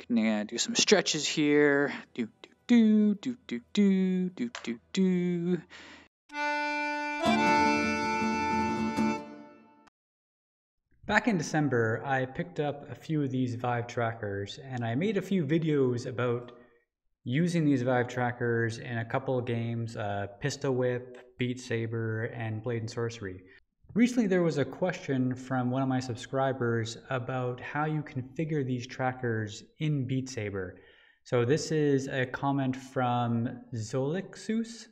Gonna do some stretches here. Do do do do do do do do. Back in December, I picked up a few of these Vive trackers and I made a few videos about using these Vive trackers in a couple of games, Pistol Whip, Beat Saber, and Blade and Sorcery. Recently there was a question from one of my subscribers about how you configure these trackers in Beat Saber. So this is a comment from Zolixus,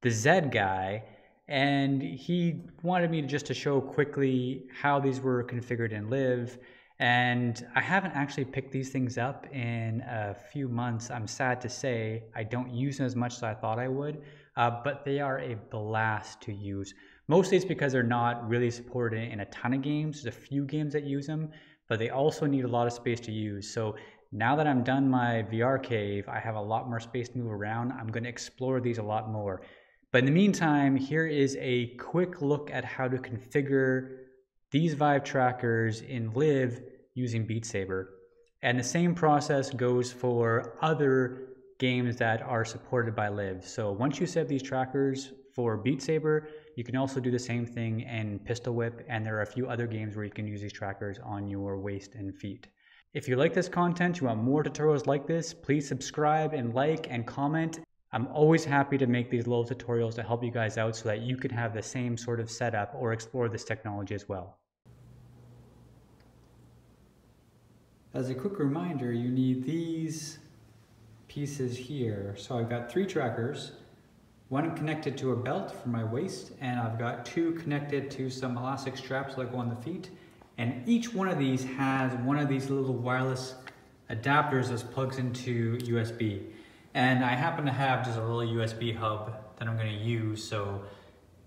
the Z guy, and he wanted me just to show quickly how these were configured in Live. And I haven't actually picked these things up in a few months. I'm sad to say I don't use them as much as I thought I would, but they are a blast to use. Mostly it's because they're not really supported in a ton of games. There's a few games that use them, but they also need a lot of space to use. So now that I'm done my VR cave, I have a lot more space to move around. I'm going to explore these a lot more. But in the meantime, here is a quick look at how to configure these Vive trackers in Live using Beat Saber. And the same process goes for other games that are supported by Live. So once you set these trackers for Beat Saber, you can also do the same thing in Pistol Whip, and there are a few other games where you can use these trackers on your waist and feet. If you like this content, you want more tutorials like this, please subscribe and like and comment. I'm always happy to make these little tutorials to help you guys out so that you can have the same sort of setup or explore this technology as well. As a quick reminder, you need these pieces here. So I've got 3 trackers, one connected to a belt for my waist, and I've got 2 connected to some elastic straps that go on the feet. And each one of these has one of these little wireless adapters that plugs into USB. And I happen to have just a little USB hub that I'm going to use so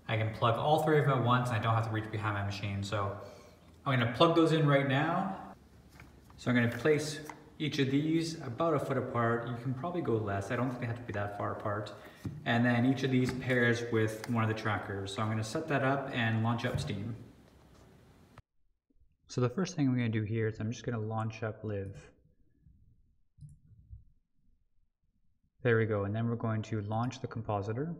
I can plug all 3 of them at once and I don't have to reach behind my machine. So I'm going to plug those in right now. So I'm going to place each of these about a foot apart. You can probably go less. I don't think they have to be that far apart. And then each of these pairs with one of the trackers. So I'm going to set that up and launch up Steam. So the first thing I'm going to do here is I'm just going to launch up Live. There we go, and then we're going to launch the compositor.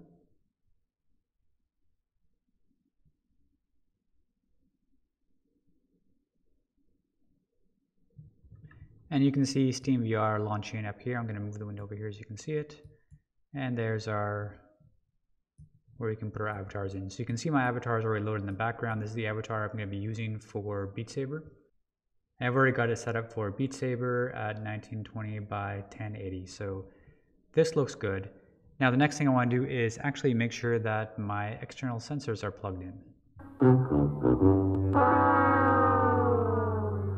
And you can see SteamVR launching up here. I'm going to move the window over here so you can see it. And there's our, where we can put our avatars in. So you can see my avatar is already loaded in the background. This is the avatar I'm going to be using for Beat Saber. And I've already got it set up for Beat Saber at 1920 by 1080. So this looks good. Now the next thing I want to do is actually make sure that my external sensors are plugged in.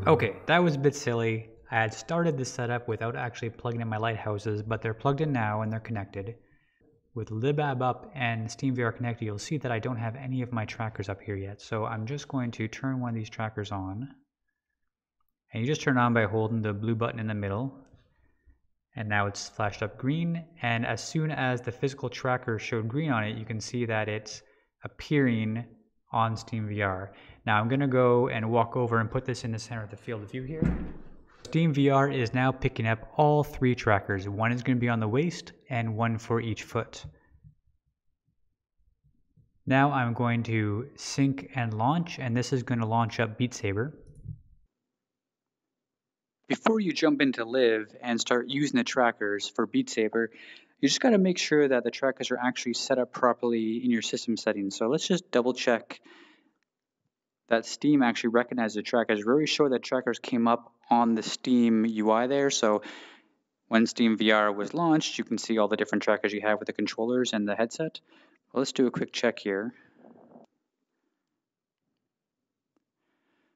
Okay, that was a bit silly. I had started this setup without actually plugging in my lighthouses, but they're plugged in now and they're connected. With LibAb up and SteamVR connected, you'll see that I don't have any of my trackers up here yet. So I'm just going to turn one of these trackers on. And you just turn it on by holding the blue button in the middle. And now it's flashed up green, and as soon as the physical tracker showed green on it, you can see that it's appearing on SteamVR. Now I'm going to go and walk over and put this in the center of the field of view here. SteamVR is now picking up all 3 trackers. One is going to be on the waist and one for each foot. Now I'm going to sync and launch, and this is going to launch up Beat Saber. Before you jump into Live and start using the trackers for Beat Saber, you just got to make sure that the trackers are actually set up properly in your system settings. So let's just double check that Steam actually recognizes the trackers. We're really sure that trackers came up on the Steam UI there. So when Steam VR was launched, you can see all the different trackers you have with the controllers and the headset. Well, let's do a quick check here.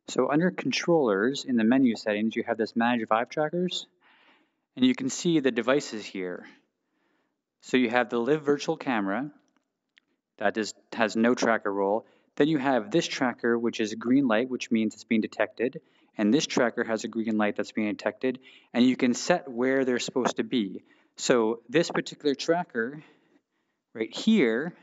So under controllers in the menu settings, you have this Manage Vive Trackers, and you can see the devices here. So you have the Live Virtual Camera that has no tracker role. Then you have this tracker, which is a green light, which means it's being detected. And this tracker has a green light that's being detected. And you can set where they're supposed to be. So this particular tracker right here,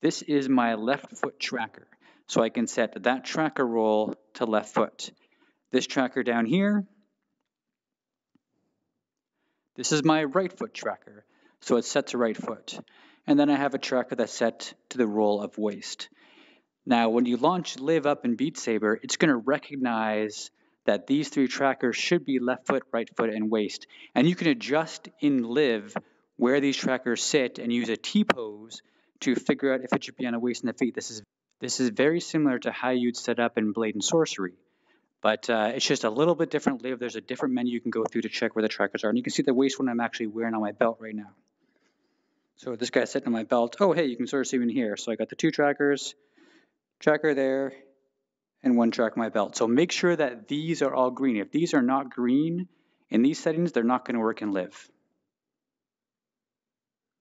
this is my left foot tracker. So I can set that tracker roll to left foot. This tracker down here, this is my right foot tracker. So it's set to right foot. And then I have a tracker that's set to the roll of waist. Now, when you launch Live Up in Beat Saber, it's going to recognize that these three trackers should be left foot, right foot, and waist. And you can adjust in Live where these trackers sit and use a T-pose to figure out if it should be on the waist and the feet. This is very similar to how you'd set up in Blade and Sorcery. But it's just a little bit different Live. There's a different menu you can go through to check where the trackers are. And you can see the waist one I'm actually wearing on my belt right now. So this guy's sitting on my belt. Oh, hey, you can sort of see in here. So I got the two trackers, tracker there, and one track on my belt. So make sure that these are all green. If these are not green in these settings, they're not going to work in Live.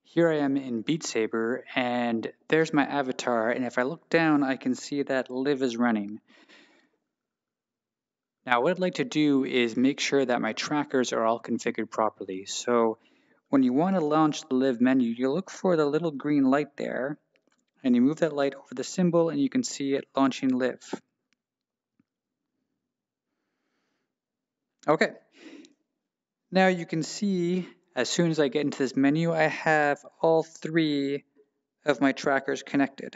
Here I am in Beat Saber, and there's my avatar. And if I look down, I can see that Live is running. Now, what I'd like to do is make sure that my trackers are all configured properly. So when you want to launch the Live menu, you look for the little green light there, and you move that light over the symbol, and you can see it launching Live. Okay. Now you can see, as soon as I get into this menu, I have all three of my trackers connected.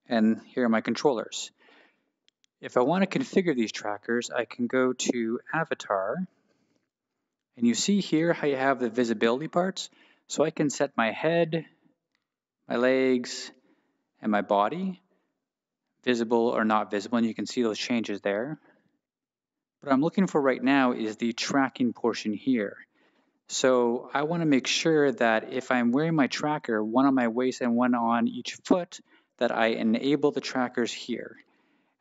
And here are my controllers. If I want to configure these trackers, I can go to Avatar. And you see here how you have the visibility parts. So I can set my head, my legs, and my body, visible or not visible. And you can see those changes there. What I'm looking for right now is the tracking portion here. So I want to make sure that if I'm wearing my tracker, one on my waist and one on each foot, that I enable the trackers here.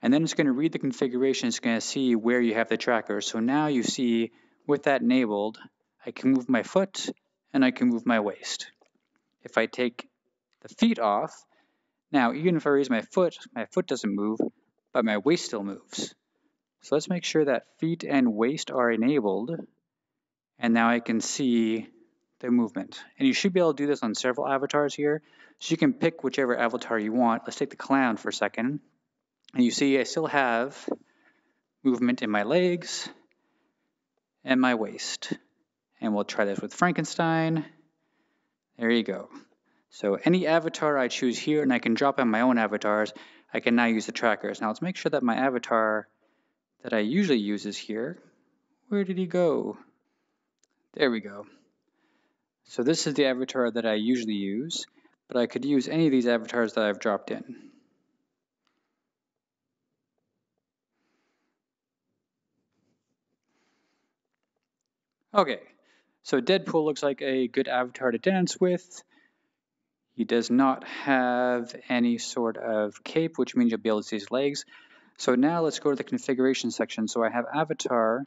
And then it's going to read the configuration. It's going to see where you have the tracker. So now you see with that enabled, I can move my foot and I can move my waist. If I take the feet off, now even if I raise my foot doesn't move, but my waist still moves. So let's make sure that feet and waist are enabled. And now I can see the movement. And you should be able to do this on several avatars here. So you can pick whichever avatar you want. Let's take the clown for a second. And you see I still have movement in my legs and my waist. And we'll try this with Frankenstein. There you go. So any avatar I choose here, and I can drop in my own avatars, I can now use the trackers. Now let's make sure that my avatar that I usually use is here. Where did he go? There we go. So this is the avatar that I usually use, but I could use any of these avatars that I've dropped in. Okay, so Deadpool looks like a good avatar to dance with. He does not have any sort of cape, which means you'll be able to see his legs. So now let's go to the configuration section. So I have avatar.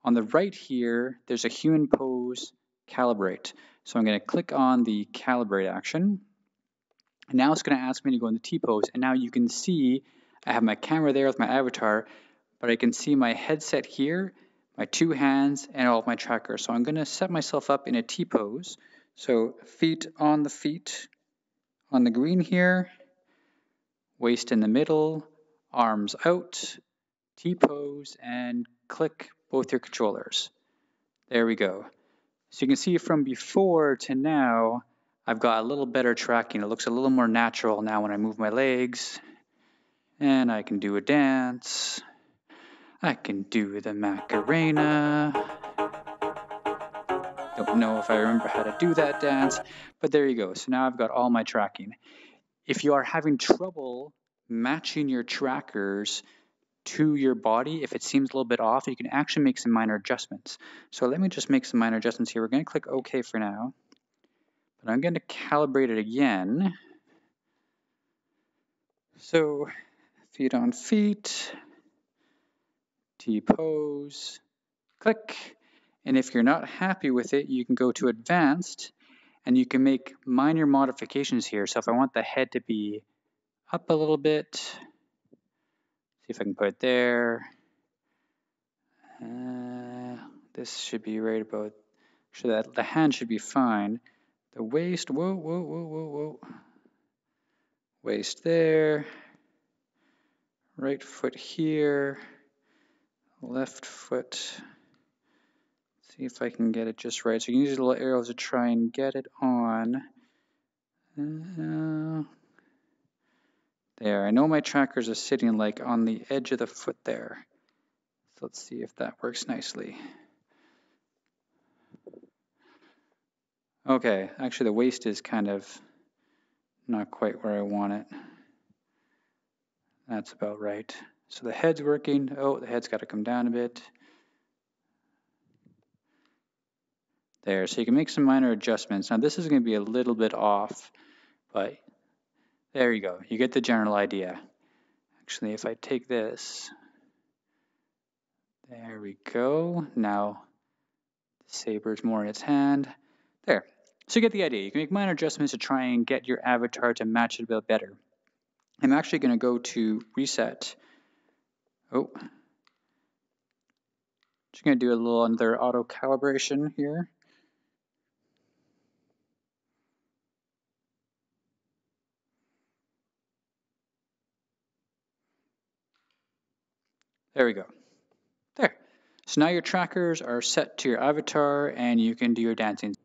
On the right here, there's a human pose calibrate. So I'm going to click on the calibrate action. And now it's going to ask me to go in the T-pose. And now you can see I have my camera there with my avatar, but I can see my headset here, my two hands, and all of my trackers. So I'm going to set myself up in a T-pose. So feet on the green here, waist in the middle, arms out, T-pose, and click both your controllers. There we go. So you can see from before to now, I've got a little better tracking. It looks a little more natural now when I move my legs. And I can do a dance. I can do the Macarena. Don't know if I remember how to do that dance, but there you go. So now I've got all my tracking. If you are having trouble matching your trackers to your body, if it seems a little bit off, you can actually make some minor adjustments. So let me just make some minor adjustments here. We're going to click OK for now. But I'm going to calibrate it again. So feet on feet, T-pose, click. And if you're not happy with it, you can go to advanced and you can make minor modifications here. So if I want the head to be up a little bit, see if I can put it there. This should be right about, so that the hand should be fine. The waist, whoa. Waist there. right foot here, left foot. See if I can get it just right. So you can use these little arrows to try and get it on. There, I know my trackers are sitting like on the edge of the foot there. So let's see if that works nicely. Okay, actually the waist is kind of not quite where I want it. That's about right. So the head's working. Oh, the head's got to come down a bit. There, so you can make some minor adjustments. Now this is going to be a little bit off, but there you go. You get the general idea. Actually, if I take this, there we go. Now the saber's more in its hand. There. So you get the idea. You can make minor adjustments to try and get your avatar to match it a bit better. I'm actually going to go to reset. Oh. Just going to do a little another auto calibration here. There we go. There. So now your trackers are set to your avatar and you can do your dancing.